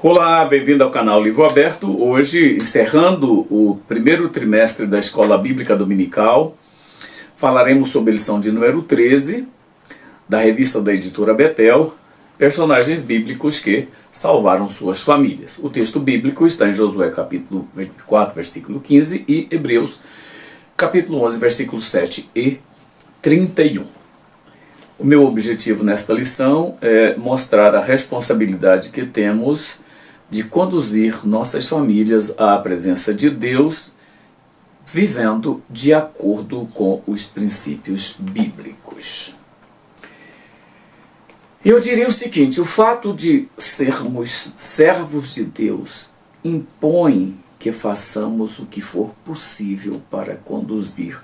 Olá, bem-vindo ao canal Livro Aberto. Hoje, encerrando o primeiro trimestre da Escola Bíblica Dominical, falaremos sobre a lição de número 13, da revista da editora Betel, personagens bíblicos que salvaram suas famílias. O texto bíblico está em Josué capítulo 24, versículo 15 e Hebreus capítulo 11, versículos 7 e 31. O meu objetivo nesta lição é mostrar a responsabilidade que temos de conduzir nossas famílias à presença de Deus, vivendo de acordo com os princípios bíblicos. Eu diria o seguinte: o fato de sermos servos de Deus impõe que façamos o que for possível para conduzir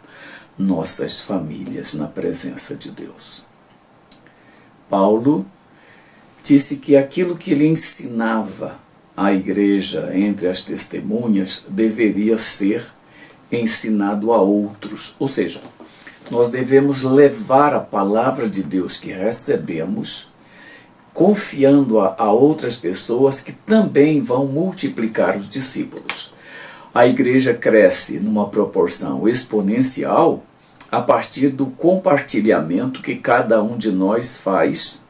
nossas famílias na presença de Deus. Paulo disse que aquilo que ele ensinava à igreja entre as testemunhas deveria ser ensinado a outros. Ou seja, nós devemos levar a palavra de Deus que recebemos, confiando-a a outras pessoas que também vão multiplicar os discípulos. A igreja cresce numa proporção exponencial a partir do compartilhamento que cada um de nós faz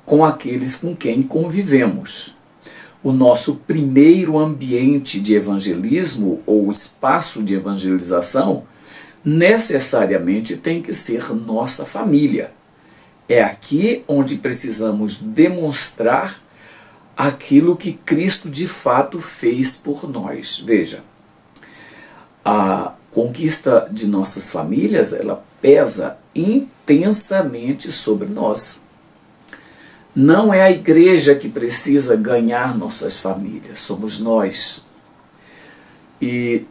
com aqueles com quem convivemos. O nosso primeiro ambiente de evangelismo ou espaço de evangelização necessariamente tem que ser nossa família. É aqui onde precisamos demonstrar aquilo que Cristo de fato fez por nós. Veja, a conquista de nossas famílias, ela pesa intensamente sobre nós. Não é a igreja que precisa ganhar nossas famílias, somos nós. E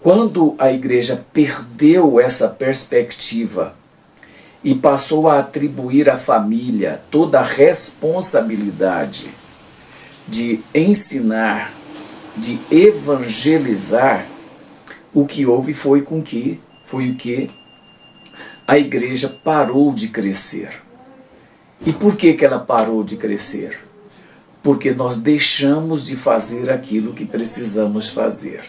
quando a igreja perdeu essa perspectiva e passou a atribuir à família toda a responsabilidade de ensinar, de evangelizar, o que houve foi o que a igreja parou de crescer. E por que ela parou de crescer? Porque nós deixamos de fazer aquilo que precisamos fazer.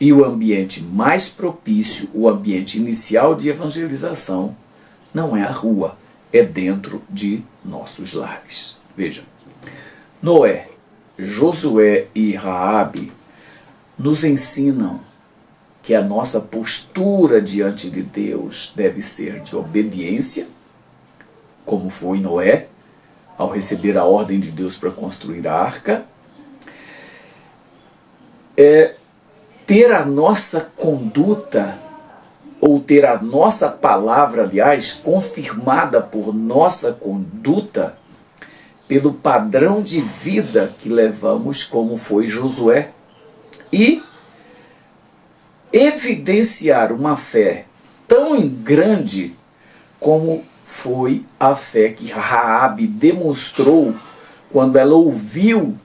E o ambiente mais propício, o ambiente inicial de evangelização, não é a rua, é dentro de nossos lares. Veja, Noé, Josué e Raabe nos ensinam que a nossa postura diante de Deus deve ser de obediência, como foi Noé, ao receber a ordem de Deus para construir a arca. Ter a nossa conduta, ou ter a nossa palavra, aliás, confirmada por nossa conduta, pelo padrão de vida que levamos, como foi Josué, e evidenciar uma fé tão grande como foi a fé que Raabe demonstrou quando ela ouviu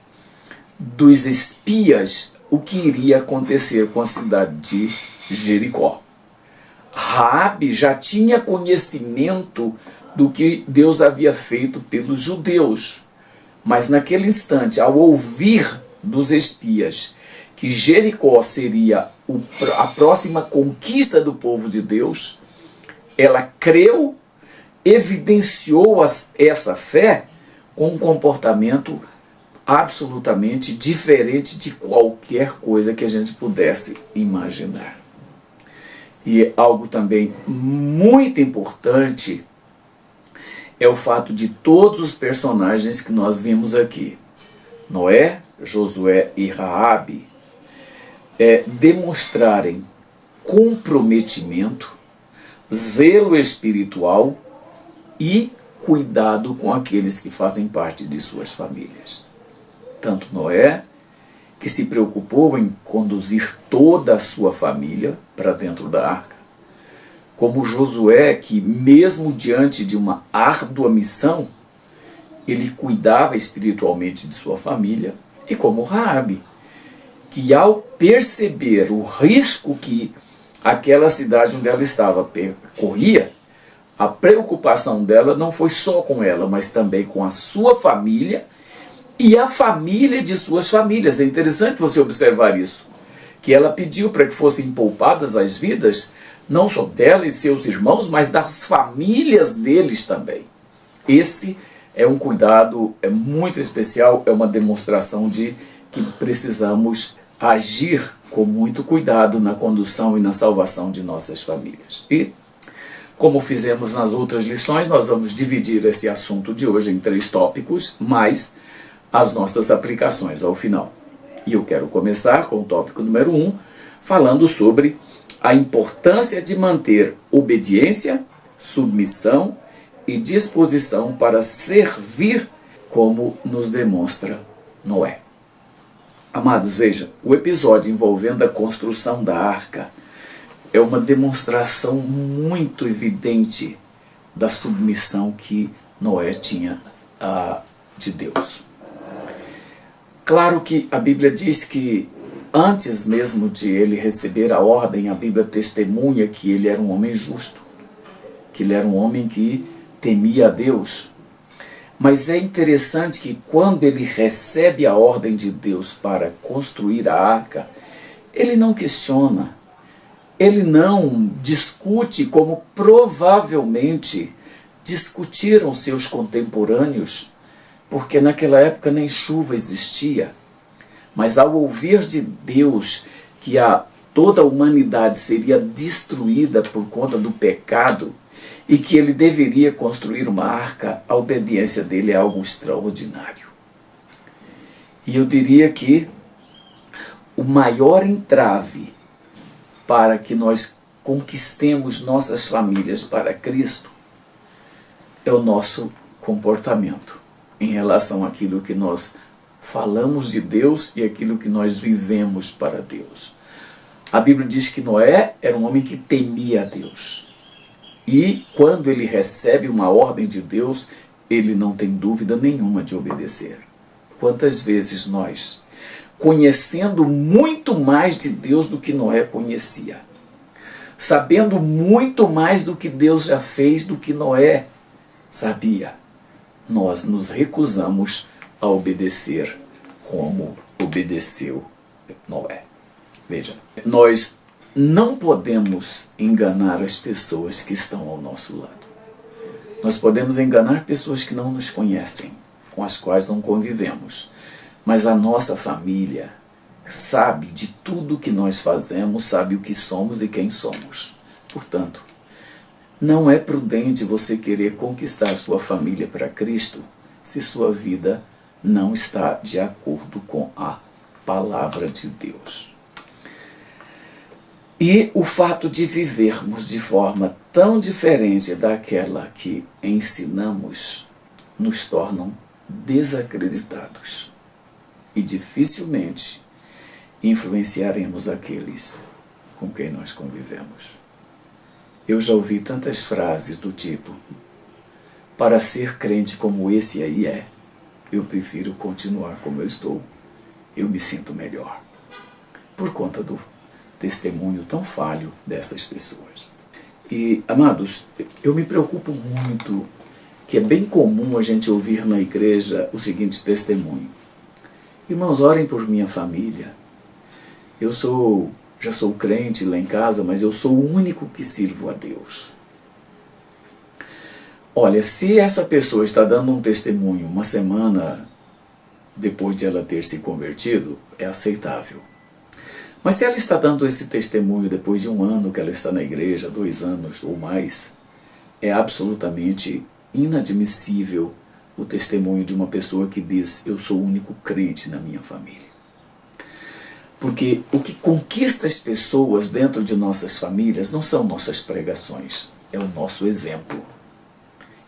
dos espias o que iria acontecer com a cidade de Jericó. Raabe já tinha conhecimento do que Deus havia feito pelos judeus, mas naquele instante, ao ouvir dos espias que Jericó seria a próxima conquista do povo de Deus, ela creu, evidenciou essa fé com um comportamento absolutamente diferente de qualquer coisa que a gente pudesse imaginar. E algo também muito importante é o fato de todos os personagens que nós vimos aqui, Noé, Josué e Raabe, demonstrarem comprometimento, zelo espiritual e cuidado com aqueles que fazem parte de suas famílias. Tanto Noé, que se preocupou em conduzir toda a sua família para dentro da arca, como Josué, que mesmo diante de uma árdua missão, ele cuidava espiritualmente de sua família, e como Raabe, que ao perceber o risco que aquela cidade onde ela estava corria, a preocupação dela não foi só com ela, mas também com a sua família e a família de suas famílias. É interessante você observar isso, que ela pediu para que fossem poupadas as vidas, não só dela e seus irmãos, mas das famílias deles também. Esse é um cuidado muito especial, é uma demonstração de que precisamos agir com muito cuidado na condução e na salvação de nossas famílias. E, como fizemos nas outras lições, nós vamos dividir esse assunto de hoje em 3 tópicos, mais as nossas aplicações ao final. E eu quero começar com o tópico número 1, falando sobre a importância de manter obediência, submissão e disposição para servir, como nos demonstra Noé. Amados, veja, o episódio envolvendo a construção da arca é uma demonstração muito evidente da submissão que Noé tinha de Deus. Claro que a Bíblia diz que antes mesmo de ele receber a ordem, a Bíblia testemunha que ele era um homem justo, que ele era um homem que temia a Deus. Mas é interessante que quando ele recebe a ordem de Deus para construir a arca, ele não questiona, ele não discute como provavelmente discutiram seus contemporâneos, porque naquela época nem chuva existia. Mas ao ouvir de Deus que toda a humanidade seria destruída por conta do pecado e que ele deveria construir uma arca, a obediência dele é algo extraordinário. E eu diria que o maior entrave para que nós conquistemos nossas famílias para Cristo é o nosso comportamento em relação àquilo que nós falamos de Deus e aquilo que nós vivemos para Deus. A Bíblia diz que Noé era um homem que temia a Deus. E quando ele recebe uma ordem de Deus, ele não tem dúvida nenhuma de obedecer. Quantas vezes nós, conhecendo muito mais de Deus do que Noé conhecia, sabendo muito mais do que Deus já fez do que Noé sabia, nós nos recusamos a obedecer como obedeceu Noé. Veja, nós não podemos enganar as pessoas que estão ao nosso lado. Nós podemos enganar pessoas que não nos conhecem, com as quais não convivemos, mas a nossa família sabe de tudo que nós fazemos, sabe o que somos e quem somos. Portanto, não é prudente você querer conquistar sua família para Cristo se sua vida não está de acordo com a palavra de Deus. E o fato de vivermos de forma tão diferente daquela que ensinamos nos tornam desacreditados e dificilmente influenciaremos aqueles com quem nós convivemos. Eu já ouvi tantas frases do tipo: para ser crente como esse aí eu prefiro continuar como eu estou, eu me sinto melhor, por conta do testemunho tão falho dessas pessoas. E, amados, eu me preocupo muito, que é bem comum a gente ouvir na igreja o seguinte testemunho: irmãos, orem por minha família, já sou crente lá em casa, mas eu sou o único que sirvo a Deus. Olha, se essa pessoa está dando um testemunho uma semana depois de ela ter se convertido, é aceitável. Mas se ela está dando esse testemunho depois de 1 ano que ela está na igreja, 2 anos ou mais, é absolutamente inadmissível o testemunho de uma pessoa que diz: eu sou o único crente na minha família. Porque o que conquista as pessoas dentro de nossas famílias não são nossas pregações, é o nosso exemplo,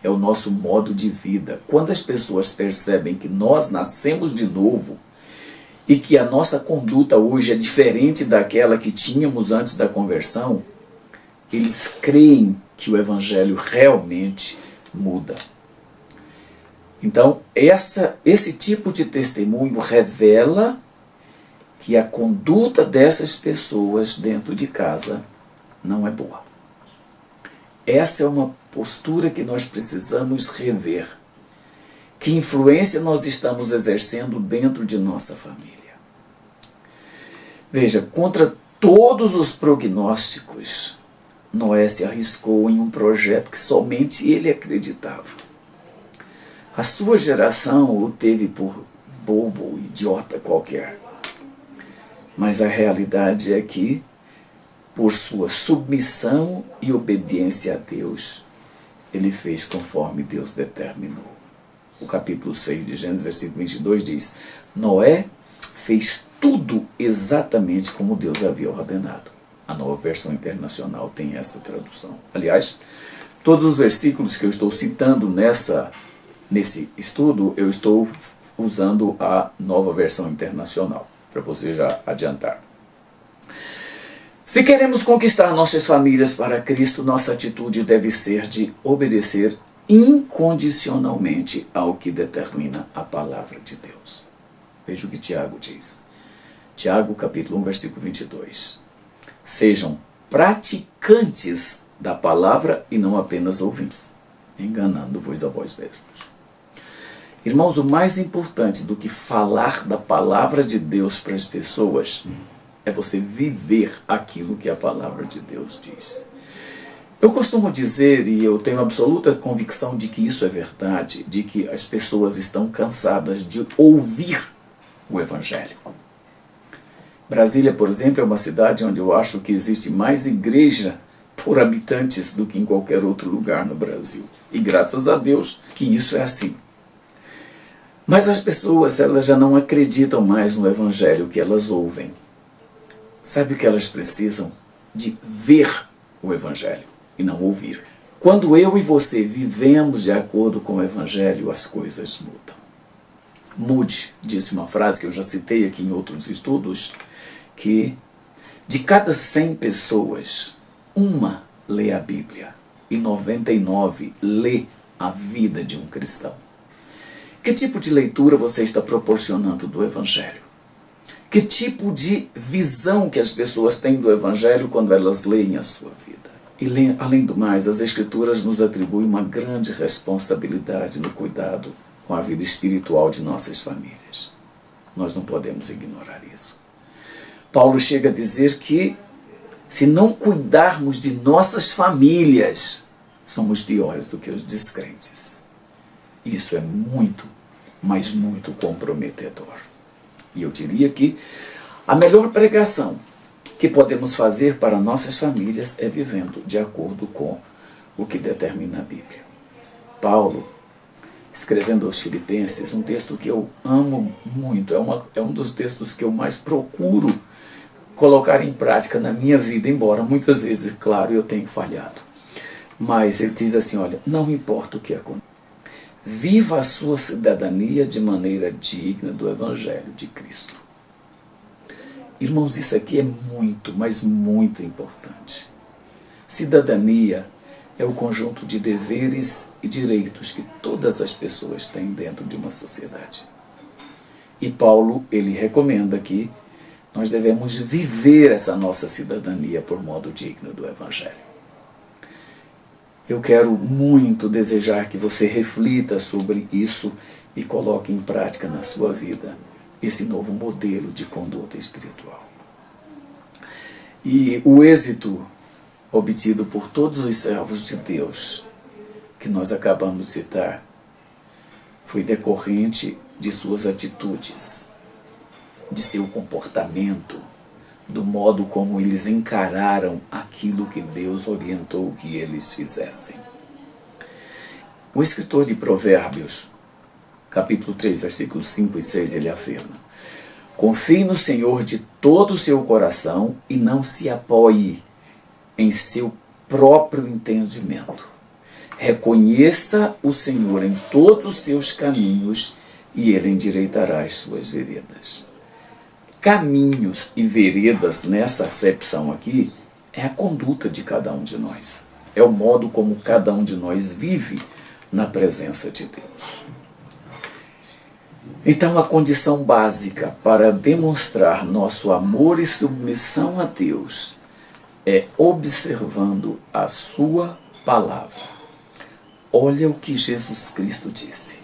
é o nosso modo de vida. Quando as pessoas percebem que nós nascemos de novo e que a nossa conduta hoje é diferente daquela que tínhamos antes da conversão, eles creem que o Evangelho realmente muda. Então, esse tipo de testemunho revela que a conduta dessas pessoas dentro de casa não é boa. Essa é uma postura que nós precisamos rever. Que influência nós estamos exercendo dentro de nossa família? Veja, contra todos os prognósticos, Noé se arriscou em um projeto que somente ele acreditava. A sua geração o teve por bobo, idiota qualquer. Mas a realidade é que, por sua submissão e obediência a Deus, ele fez conforme Deus determinou. O capítulo 6 de Gênesis, versículo 22 diz: Noé fez tudo exatamente como Deus havia ordenado. A Nova Versão Internacional tem esta tradução. Aliás, todos os versículos que eu estou citando nesse estudo, eu estou usando a Nova Versão Internacional, para você já adiantar. Se queremos conquistar nossas famílias para Cristo, nossa atitude deve ser de obedecer incondicionalmente ao que determina a palavra de Deus. Veja o que Tiago diz. Tiago, capítulo 1, versículo 22. Sejam praticantes da palavra e não apenas ouvintes, enganando-vos a vós mesmos. Irmãos, o mais importante do que falar da palavra de Deus para as pessoas é você viver aquilo que a palavra de Deus diz. Eu costumo dizer, e eu tenho absoluta convicção de que isso é verdade, de que as pessoas estão cansadas de ouvir o Evangelho. Brasília, por exemplo, é uma cidade onde eu acho que existe mais igreja por habitantes do que em qualquer outro lugar no Brasil. E graças a Deus que isso é assim. Mas as pessoas, elas já não acreditam mais no Evangelho que elas ouvem. Sabe o que elas precisam? De ver o Evangelho e não ouvir. Quando eu e você vivemos de acordo com o Evangelho, as coisas mudam. Moody disse uma frase que eu já citei aqui em outros estudos, que de cada 100 pessoas, uma lê a Bíblia e 99 lê a vida de um cristão. Que tipo de leitura você está proporcionando do Evangelho? Que tipo de visão que as pessoas têm do Evangelho quando elas leem a sua vida? E além do mais, as Escrituras nos atribuem uma grande responsabilidade no cuidado com a vida espiritual de nossas famílias. Nós não podemos ignorar isso. Paulo chega a dizer que se não cuidarmos de nossas famílias, somos piores do que os descrentes. Isso é muito, mas muito comprometedor. E eu diria que a melhor pregação que podemos fazer para nossas famílias é vivendo de acordo com o que determina a Bíblia. Paulo, escrevendo aos Filipenses, um texto que eu amo muito, é um dos textos que eu mais procuro colocar em prática na minha vida, embora muitas vezes, claro, eu tenha falhado. Mas ele diz assim, olha, não importa o que aconteça, viva a sua cidadania de maneira digna do Evangelho de Cristo. Irmãos, isso aqui é muito, mas muito importante. Cidadania é o conjunto de deveres e direitos que todas as pessoas têm dentro de uma sociedade. E Paulo, ele recomenda que nós devemos viver essa nossa cidadania por modo digno do Evangelho. Eu quero muito desejar que você reflita sobre isso e coloque em prática na sua vida esse novo modelo de conduta espiritual. E o êxito obtido por todos os servos de Deus que nós acabamos de citar foi decorrente de suas atitudes, de seu comportamento, do modo como eles encararam aquilo que Deus orientou que eles fizessem. O escritor de Provérbios, capítulo 3, versículos 5 e 6, ele afirma: confie no Senhor de todo o seu coração e não se apoie em seu próprio entendimento. Reconheça o Senhor em todos os seus caminhos e Ele endireitará as suas veredas. Caminhos e veredas, nessa acepção aqui, é a conduta de cada um de nós. É o modo como cada um de nós vive na presença de Deus. Então, a condição básica para demonstrar nosso amor e submissão a Deus é observando a sua palavra. Olha o que Jesus Cristo disse.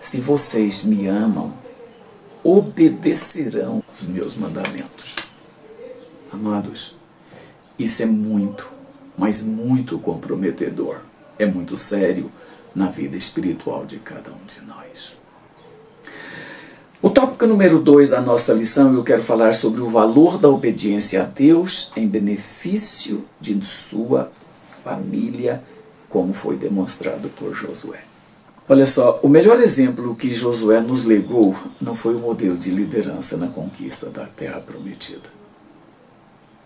se vocês me amam, obedecerão os meus mandamentos. Amados, isso é muito, mas muito comprometedor. É muito sério na vida espiritual de cada um de nós. O tópico número 2 da nossa lição, eu quero falar sobre o valor da obediência a Deus em benefício de sua família, como foi demonstrado por Josué. Olha só, o melhor exemplo que Josué nos legou não foi o modelo de liderança na conquista da Terra Prometida.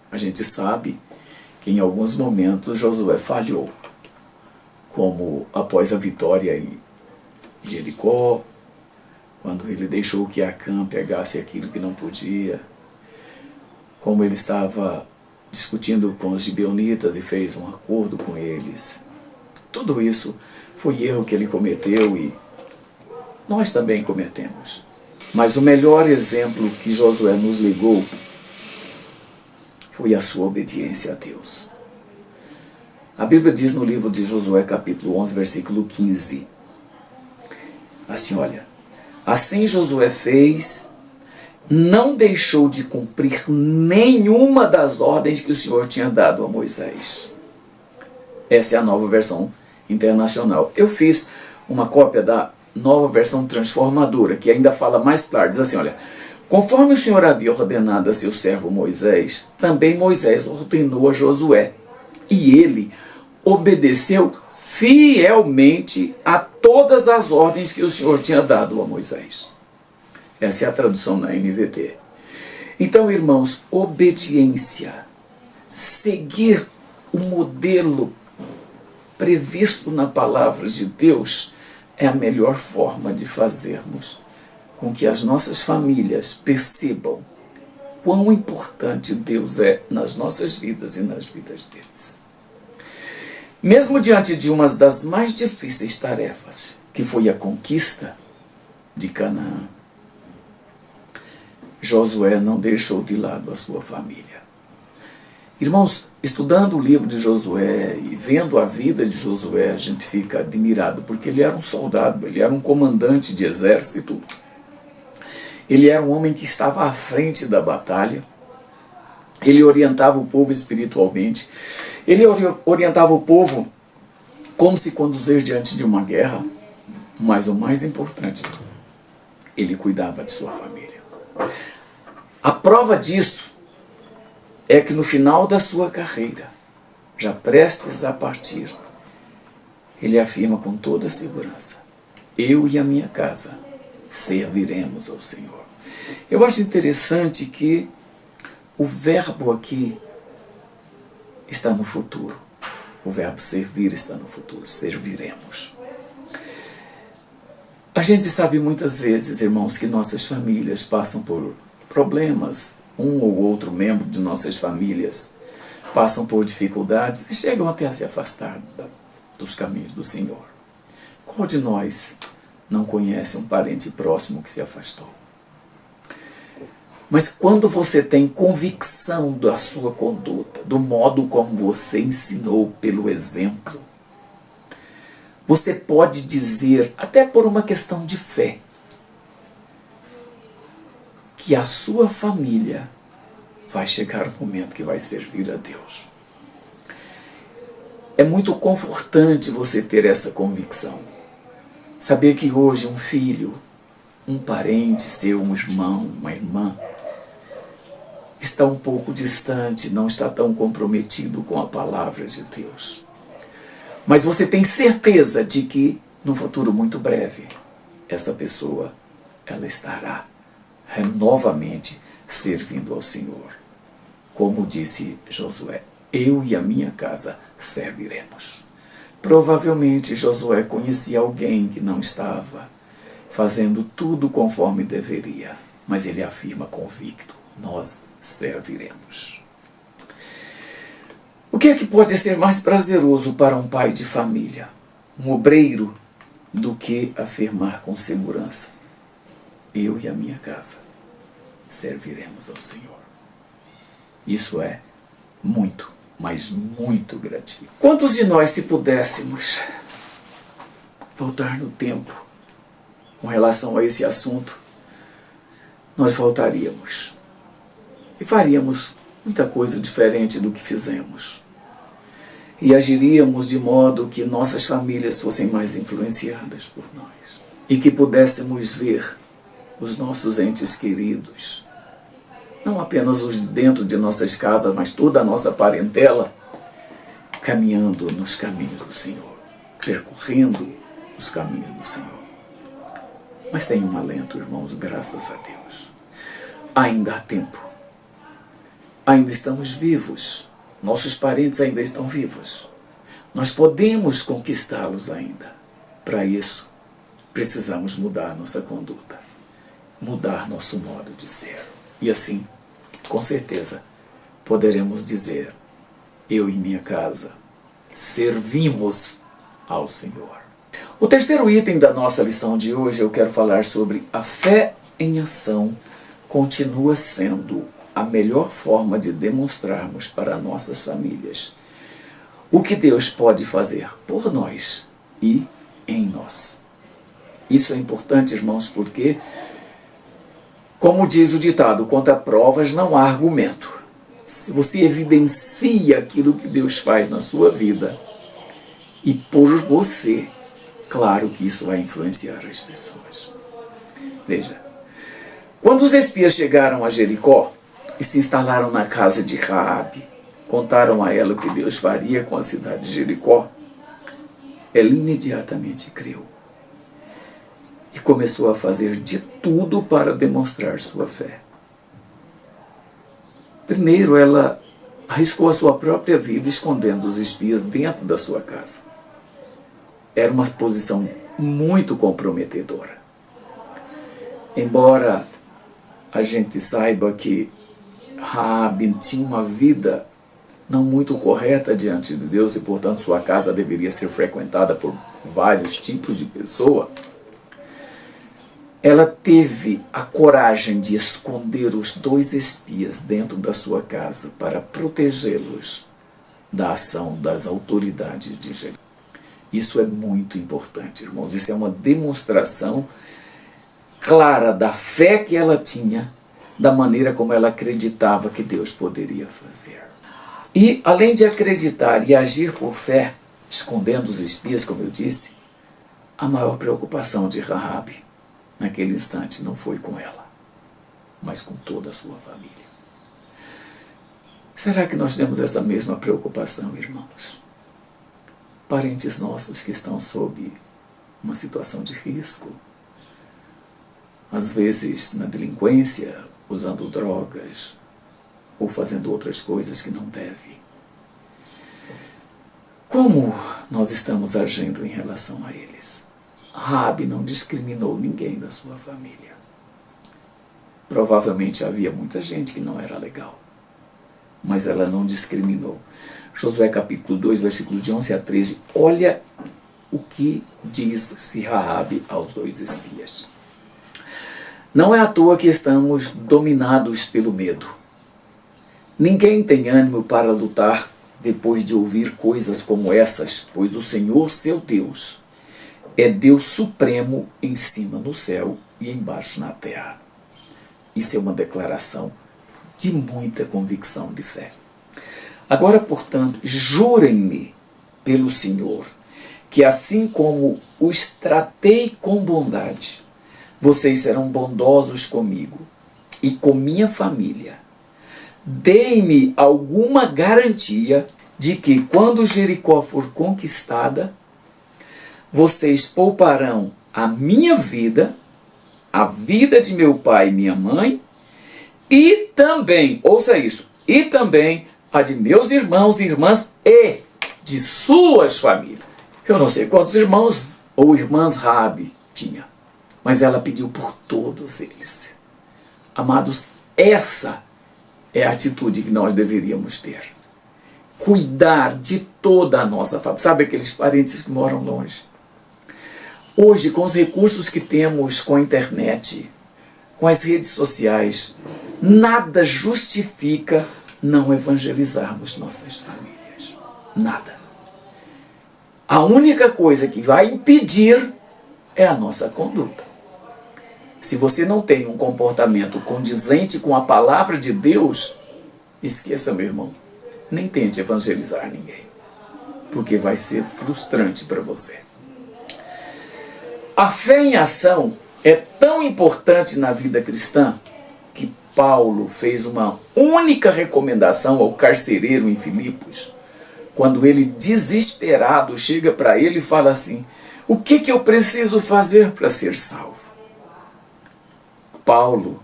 A gente sabe que em alguns momentos Josué falhou, como após a vitória em Jericó, quando ele deixou que Acã pegasse aquilo que não podia, como ele estava discutindo com os gibeonitas e fez um acordo com eles. Tudo isso foi erro que ele cometeu e nós também cometemos. Mas o melhor exemplo que Josué nos legou foi a sua obediência a Deus. A Bíblia diz no livro de Josué, capítulo 11, versículo 15, assim, olha: assim Josué fez, não deixou de cumprir nenhuma das ordens que o Senhor tinha dado a Moisés. Essa é a Nova Versão Internacional. Eu fiz uma cópia da Nova Versão Transformadora, que ainda fala mais claro, diz assim, olha: conforme o Senhor havia ordenado a seu servo Moisés, também Moisés ordenou a Josué, e ele obedeceu fielmente a todas as ordens que o Senhor tinha dado a Moisés. Essa é a tradução na NVT. Então, irmãos, obediência, seguir o modelo previsto na palavra de Deus, é a melhor forma de fazermos com que as nossas famílias percebam quão importante Deus é nas nossas vidas e nas vidas deles. Mesmo diante de uma das mais difíceis tarefas, que foi a conquista de Canaã, Josué não deixou de lado a sua família. Irmãos, estudando o livro de Josué e vendo a vida de Josué, a gente fica admirado, porque ele era um soldado, ele era um comandante de exército, ele era um homem que estava à frente da batalha, ele orientava o povo espiritualmente, ele orientava o povo como se conduzir diante de uma guerra, mas o mais importante, ele cuidava de sua família. A prova disso é que no final da sua carreira, já prestes a partir, ele afirma com toda segurança: eu e a minha casa serviremos ao Senhor. Eu acho interessante que o verbo aqui está no futuro. O verbo servir está no futuro. Serviremos. A gente sabe muitas vezes, irmãos, que nossas famílias passam por problemas. Um ou outro membro de nossas famílias passam por dificuldades e chegam até a se afastar dos caminhos do Senhor. Qual de nós não conhece um parente próximo que se afastou? Mas quando você tem convicção da sua conduta, do modo como você ensinou pelo exemplo, você pode dizer, até por uma questão de fé, que a sua família vai chegar um momento que vai servir a Deus. É muito confortante você ter essa convicção. Saber que hoje um filho, um parente seu, um irmão, uma irmã, está um pouco distante, não está tão comprometido com a palavra de Deus. Mas você tem certeza de que, no futuro muito breve, essa pessoa, ela estará novamente servindo ao Senhor. Como disse Josué, eu e a minha casa serviremos. Provavelmente Josué conhecia alguém que não estava fazendo tudo conforme deveria, mas ele afirma convicto: nós serviremos. O que é que pode ser mais prazeroso para um pai de família, um obreiro, do que afirmar com segurança: eu e a minha casa serviremos ao Senhor? Isso é muito, mas muito gratificante. Quantos de nós, se pudéssemos voltar no tempo com relação a esse assunto, nós voltaríamos e faríamos muita coisa diferente do que fizemos. E agiríamos de modo que nossas famílias fossem mais influenciadas por nós. E que pudéssemos ver os nossos entes queridos, não apenas os de dentro de nossas casas, mas toda a nossa parentela, caminhando nos caminhos do Senhor, percorrendo os caminhos do Senhor. Mas tem um alento, irmãos, graças a Deus. Ainda há tempo. Ainda estamos vivos. Nossos parentes ainda estão vivos. Nós podemos conquistá-los ainda. Para isso, precisamos mudar nossa conduta, mudar nosso modo de ser. E assim, com certeza, poderemos dizer: eu e minha casa servimos ao Senhor. O terceiro item da nossa lição de hoje, eu quero falar sobre a fé em ação continua sendo a melhor forma de demonstrarmos para nossas famílias o que Deus pode fazer por nós e em nós. Isso é importante, irmãos, porque, como diz o ditado, contra provas não há argumento. Se você evidencia aquilo que Deus faz na sua vida e por você, claro que isso vai influenciar as pessoas. Veja, quando os espias chegaram a Jericó e se instalaram na casa de Raabe, contaram a ela o que Deus faria com a cidade de Jericó, ela imediatamente creu e começou a fazer de tudo para demonstrar sua fé. Primeiro, ela arriscou a sua própria vida escondendo os espias dentro da sua casa. Era uma posição muito comprometedora. Embora a gente saiba que Raabe tinha uma vida não muito correta diante de Deus e, portanto, sua casa deveria ser frequentada por vários tipos de pessoa, ela teve a coragem de esconder os 2 espias dentro da sua casa para protegê-los da ação das autoridades de Jericó. Isso é muito importante, irmãos. Isso é uma demonstração clara da fé que ela tinha, da maneira como ela acreditava que Deus poderia fazer. E, além de acreditar e agir por fé, escondendo os espias, como eu disse, a maior preocupação de Raabe naquele instante não foi com ela, mas com toda a sua família. Será que nós temos essa mesma preocupação, irmãos? Parentes nossos que estão sob uma situação de risco, às vezes na delinquência, usando drogas ou fazendo outras coisas que não devem. Como nós estamos agindo em relação a eles? Raabe não discriminou ninguém da sua família. Provavelmente havia muita gente que não era legal, mas ela não discriminou. Josué capítulo 2, versículo de 11 a 13, olha o que diz-se Raabe aos 2 espias. Não é à toa que estamos dominados pelo medo. Ninguém tem ânimo para lutar depois de ouvir coisas como essas, pois o Senhor, seu Deus, é Deus supremo em cima no céu e embaixo na terra. Isso é uma declaração de muita convicção de fé. Agora, portanto, jurem-me pelo Senhor, que assim como os tratei com bondade, vocês serão bondosos comigo e com minha família. Deem-me alguma garantia de que, quando Jericó for conquistada, vocês pouparão a minha vida, a vida de meu pai e minha mãe, e também, ouça isso, e também a de meus irmãos e irmãs e de suas famílias. Eu não sei quantos irmãos ou irmãs Raabe tinha, mas ela pediu por todos eles. Amados, essa é a atitude que nós deveríamos ter. Cuidar de toda a nossa família. Sabe aqueles parentes que moram longe? Hoje, com os recursos que temos com a internet, com as redes sociais, nada justifica não evangelizarmos nossas famílias. Nada. A única coisa que vai impedir é a nossa conduta. Se você não tem um comportamento condizente com a palavra de Deus, esqueça, meu irmão, nem tente evangelizar ninguém, porque vai ser frustrante para você. A fé em ação é tão importante na vida cristã que Paulo fez uma única recomendação ao carcereiro em Filipos, quando ele, desesperado, chega para ele e fala assim: o que eu preciso fazer para ser salvo? Paulo,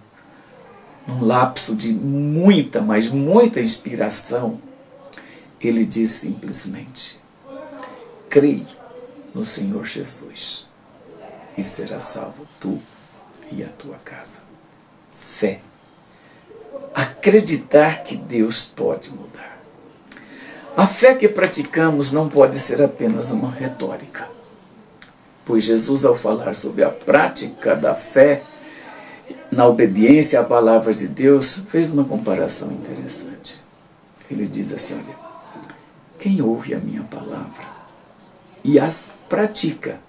num lapso de muita, mas muita inspiração, ele diz simplesmente: creia no Senhor Jesus e será salvo tu e a tua casa. Fé. Acreditar que Deus pode mudar. A fé que praticamos não pode ser apenas uma retórica, pois Jesus, ao falar sobre a prática da fé na obediência à palavra de Deus, fez uma comparação interessante. Ele diz assim: olha, quem ouve a minha palavra e as pratica,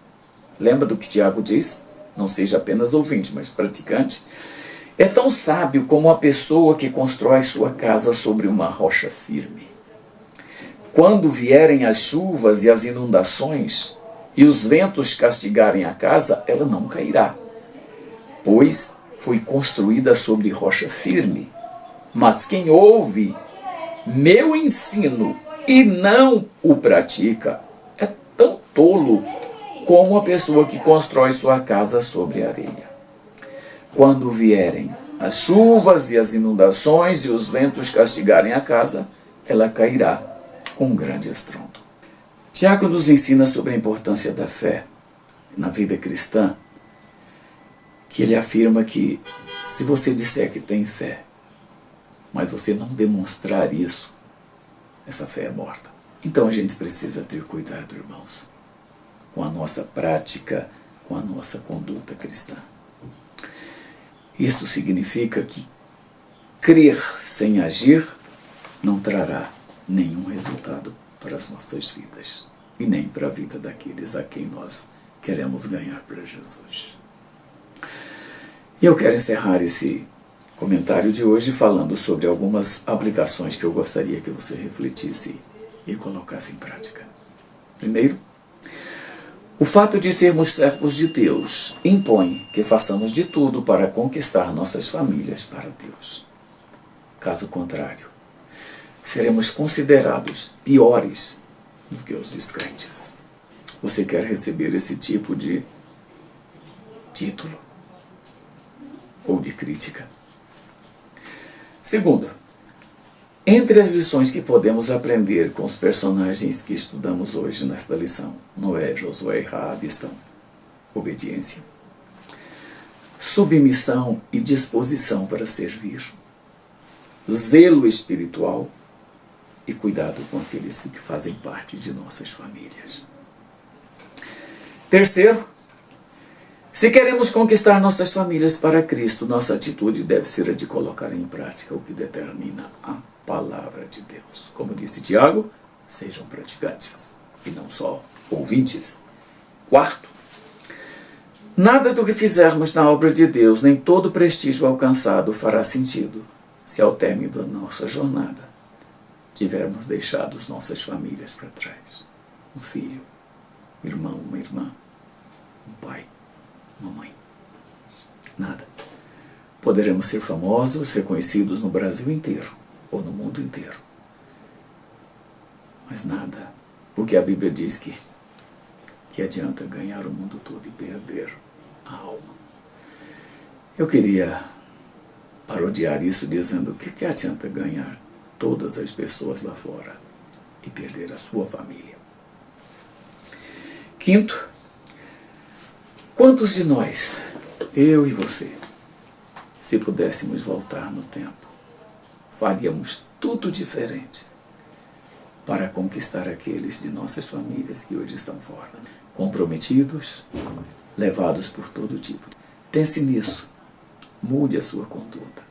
lembra do que Tiago diz? Não seja apenas ouvinte, mas praticante. É tão sábio como a pessoa que constrói sua casa sobre uma rocha firme. Quando vierem as chuvas e as inundações, e os ventos castigarem a casa, ela não cairá, pois foi construída sobre rocha firme. Mas quem ouve meu ensino e não o pratica é tão tolo como a pessoa que constrói sua casa sobre areia. Quando vierem as chuvas e as inundações e os ventos castigarem a casa, ela cairá com um grande estrondo. Tiago nos ensina sobre a importância da fé na vida cristã, que ele afirma que se você disser que tem fé, mas você não demonstrar isso, essa fé é morta. Então a gente precisa ter cuidado, irmãos, com a nossa prática, com a nossa conduta cristã. Isto significa que crer sem agir não trará nenhum resultado para as nossas vidas e nem para a vida daqueles a quem nós queremos ganhar para Jesus. E eu quero encerrar esse comentário de hoje falando sobre algumas aplicações que eu gostaria que você refletisse e colocasse em prática. Primeiro, o fato de sermos servos de Deus impõe que façamos de tudo para conquistar nossas famílias para Deus. Caso contrário, seremos considerados piores do que os descrentes. Você quer receber esse tipo de título ou de crítica? Segundo, entre as lições que podemos aprender com os personagens que estudamos hoje nesta lição, Noé, Josué e Raabe, estão obediência, submissão e disposição para servir, zelo espiritual e cuidado com aqueles que fazem parte de nossas famílias. Terceiro, se queremos conquistar nossas famílias para Cristo, nossa atitude deve ser a de colocar em prática o que determina a palavra de Deus. Como disse Tiago, sejam praticantes e não só ouvintes. Quarto, nada do que fizermos na obra de Deus, nem todo prestígio alcançado fará sentido se ao término da nossa jornada tivermos deixado nossas famílias para trás. Um filho, um irmão, uma irmã, um pai, uma mãe. Nada. Poderemos ser famosos, reconhecidos no Brasil inteiro ou no mundo inteiro. Mas nada, porque a Bíblia diz que adianta ganhar o mundo todo e perder a alma. Eu queria parodiar isso dizendo: o que adianta ganhar todas as pessoas lá fora e perder a sua família? Quinto, quantos de nós, eu e você, se pudéssemos voltar no tempo, faríamos tudo diferente para conquistar aqueles de nossas famílias que hoje estão fora, comprometidos, levados por todo tipo. Pense nisso, mude a sua conduta.